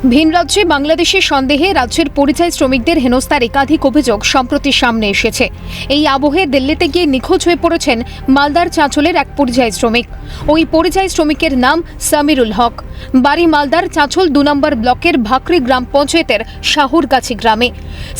ভিন রাজ্যে বাংলাদেশের সন্দেহে রাজ্যের পরিযায়ী শ্রমিকদের হেনস্থার একাধিক অভিযোগ সম্প্রতি সামনে এসেছে। এই আবহে দিল্লিতে গিয়ে নিখোঁজ হয়ে পড়েছেন মালদার চাঁচলের এক পরিযায়ী শ্রমিক। ওই পরিযায়ী শ্রমিকের নাম সামিরুল হক, বাড়ি মালদার চাঁচল ২ নম্বর ব্লকের ভাকরি গ্রাম পঞ্চায়েতের শাহুরগাছি গ্রামে।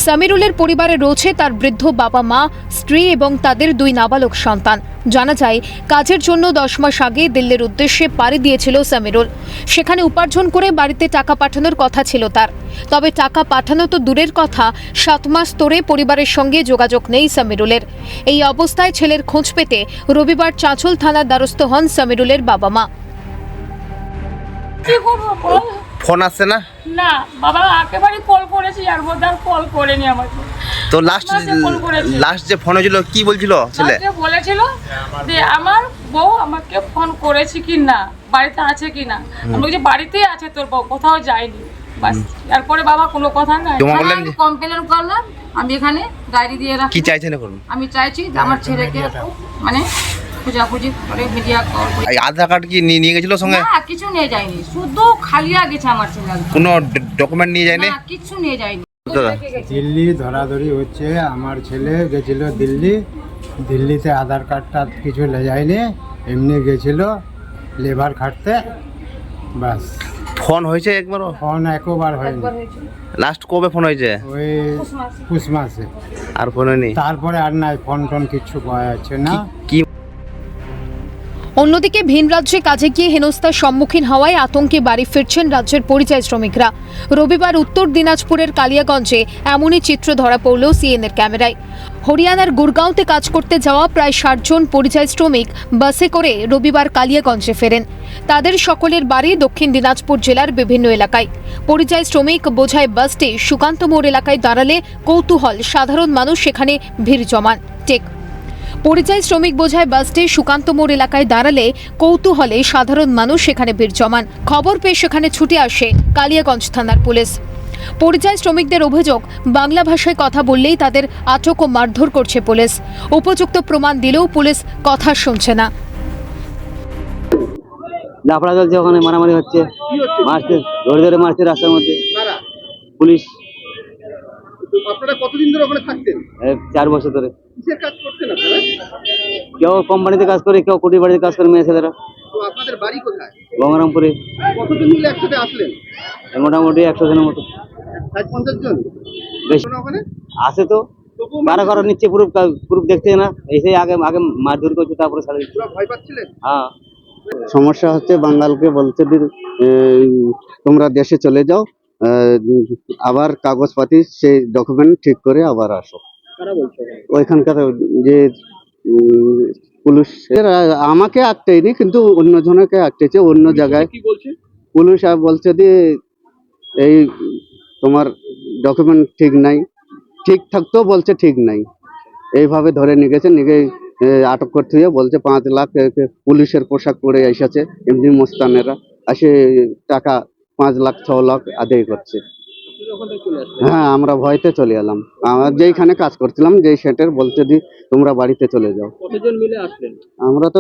সামিরুলের পরিবারে রয়েছে তার বৃদ্ধ বাবা মা, স্ত্রী এবং তাদের 2 নাবালক সন্তান। জানা যায়, কাজের জন্য 10 মাস আগে দিল্লির উদ্দেশ্যে পাড়ি দিয়েছিল সামিরুল। সেখানে উপার্জন করে বাড়িতে টাকা পাঠানোর কথা ছিল তার। তবে টাকা পাঠানো তো দূরের কথা, 7 মাস ধরে পরিবারের সঙ্গে যোগাযোগ নেই সামিরুলের। এই অবস্থায় ছেলের খোঁজ পেতে রবিবার চাঁচল থানার দ্বারস্থ হন সামিরুলের বাবা মা। কি করবো বল? ফোন আসছে না? না বাবা, একেবারে কল করেছি আর বোধহয় কল করেনি আমাকে। তো লাস্ট যে ফোন হয়েছিল কি বলছিল ছেলে? বলেছিল যে আমার বউ আমাকে ফোন করেছে কি না, বাড়িতে আছে কি না। আমি বলছি বাড়িতেই আছে তোর বউ, কোথাও যায়নি। বাস, তারপরে বাবা কোনো কথা নাই। আমি কমপ্লেন করলাম, আমি এখানে ডায়েরি দিয়ে রাখি। কি চাইছেন এখন? আমি চাইছি যে আমার ছেলেকে মানে খুঁজাখুঁজি করে ভিডিও কল করে। এই আধার কার্ড কি নিয়ে গেছিল সঙ্গে? না, কিছু নিয়ে যায়নি, শুধু খালিয়া গেছে আমার ছেলে। কোনো ডকুমেন্ট নিয়ে যায়নি? না, কিছু নিয়ে যায়নি। দিল্লি ধরাধরি হচ্ছে। আমার ছেলে গেছিল দিল্লিতে আধার কার্ডটা কিছু লে যায়নি, এমনি গেছিল লেবার খাটতে, বাস। ফোন হয়েছে একবারও? ফোন একবার হয়নি। লাস্ট কবে ফোন হয়েছে? ওই পুষ মাসে। আর ফোন হয়নি? তারপরে আর নাই, ফোন টোন কিচ্ছু পাওয়া যাচ্ছে না। কি? অন্যদিকে ভিন রাজ্যে কাজে গিয়ে হেনস্থার সম্মুখীন হওয়ায় আতঙ্কে বাড়ি ফিরছেন রাজ্যের পরিযায়ী শ্রমিকরা। রবিবার উত্তর দিনাজপুরের কালিয়াগঞ্জে এমনই চিত্র ধরা পড়ল সিএনএর ক্যামেরায়। হরিয়ানার গুরগাঁওতে কাজ করতে যাওয়া প্রায় 60 জন পরিযায়ী শ্রমিক বাসে করে রবিবার কালিয়াগঞ্জে ফেরেন। তাদের সকলের বাড়ি দক্ষিণ দিনাজপুর জেলার বিভিন্ন এলাকায়। পরিযায়ী শ্রমিক বোঝায় বাসটি সুকান্ত মোড় এলাকায় দাঁড়ালে কৌতূহল সাধারণ মানুষ সেখানে ভিড় জমান। পরিযায়ী শ্রমিক বোঝায় বাসটি সুকান্ত মোড় এলাকায় দাঁড়ালে কৌতূহলে সাধারণ মানুষ সেখানে ভিড় জমান। খবর পেয়ে সেখানে ছুটে আসে কালিয়াগঞ্জ থানার পুলিশ। পরিযায়ী শ্রমিকদের অভিযোগ, বাংলা ভাষায় কথা বললেই তাদের আটক ও মারধর করছে পুলিশ। উপযুক্ত প্রমাণ দিলেও পুলিশ কথা শুনছে না। লাফড়া চলছে, ওখানে মারামারি হচ্ছে, মারছে, ধরে ধরে মারছে রাস্তার মধ্যে পুলিশ। আপনারা কতদিন ধরে ওখানে থাকতেন? 4 বছর ধরে। কিসের কাজ করতেন আপনারা? কেউ কোম্পানিতে কাজ করে, কেউ কুটির বাড়িতে কাজ করে, মেয়ে ছেলেরা। তো আপনাদের বাড়ি কোথায়? গঙ্গারামপুরে। কতজন মিলে একসাথে আসলেন? মোটামুটি 100 জনের মতো। 50 জন বেশি ওখানে আছে তো। কারো নিচ্ছে প্রুফ দেখছে না, এসে আগে আগে মারধর করছে, তারপরে ছাড়ে দিচ্ছে। ভয় পাচ্ছিলেন? হ্যাঁ। সমস্যা হচ্ছে, বাঙালকে বলছে তোমরা দেশে চলে যাও, আবার কাগজপাতি সেই ডকুমেন্ট ঠিক করে আবার আসো। কারা বলছে? ওইখানকার যে পুলিশ আমাকে আটকেনি, কিন্তু অন্য জনকে আটকেছে অন্য জায়গায়। কি বলছে পুলিশ? বলছে যে এই তোমার ডকুমেন্ট ঠিক নাই, ঠিক থাকতেও বলছে ঠিক নাই। এইভাবে ধরে নিয়ে গেছে, নিয়ে আটক করতে হয়ে বলছে 5 লাখ পুলিশের পোশাক পরে এসেছে, এমনি মোস্তানেরা আসে টাকা 5 লাখ 6 লাখ আদায় করছে। হ্যাঁ, আমরা ভয়তে চলে এলাম। আমার যেইখানে কাজ করছিলাম, যেই সেটের, বলছে দি তোমরা বাড়িতে চলে যাও। কতজন মিলে আসলেন? আমরা তো